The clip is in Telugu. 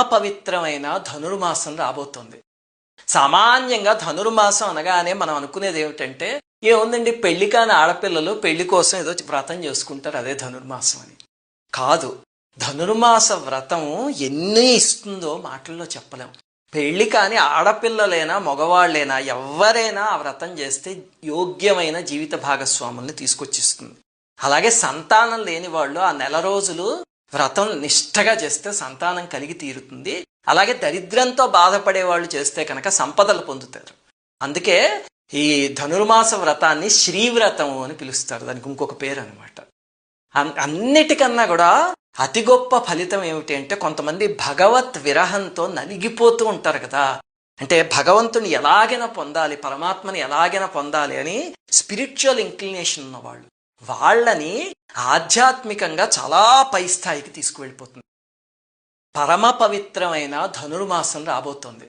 పవిత్రమైన ధనుర్మాసం రాబోతోంది. సామాన్యంగా ధనుర్మాసం అనగానే మనం అనుకునేది ఏమిటంటే, ఏముందండి పెళ్లి కాని ఆడపిల్లలు పెళ్లి కోసం ఏదో వ్రతం చేసుకుంటారు, అదే ధనుర్మాసం అని. కాదు, ధనుర్మాస వ్రతం ఎన్ని ఇస్తుందో మాటల్లో చెప్పలేం. పెళ్లి కాని ఆడపిల్లలైనా మగవాళ్ళైనా ఎవరైనా ఆ వ్రతం చేస్తే యోగ్యమైన జీవిత భాగస్వాముల్ని తీసుకొచ్చిస్తుంది. అలాగే సంతానం లేని వాళ్ళు ఆ నెల రోజులు వ్రతం నిష్ఠగా చేస్తే సంతానం కలిగి తీరుతుంది. అలాగే దరిద్రంతో బాధపడే వాళ్ళు చేస్తే కనుక సంపదలు పొందుతారు. అందుకే ఈ ధనుర్మాస వ్రతాన్ని శ్రీవ్రతము అని పిలుస్తారు, దానికి ఇంకొక పేరు అనమాట. అన్నిటికన్నా కూడా అతి గొప్ప ఫలితం ఏమిటి అంటే, కొంతమంది భగవత్ విరహంతో నలిగిపోతూ ఉంటారు కదా. అంటే భగవంతుని ఎలాగైనా పొందాలి, పరమాత్మని ఎలాగైనా పొందాలి అని స్పిరిచువల్ ఇంక్లినేషన్ ఉన్నవాళ్ళు, వాళ్ళని ఆధ్యాత్మికంగా చాలా పై స్థాయికి తీసుకువెళ్ళిపోతుంది. పరమ పవిత్రమైన ధనుర్మాసం రాబోతోంది.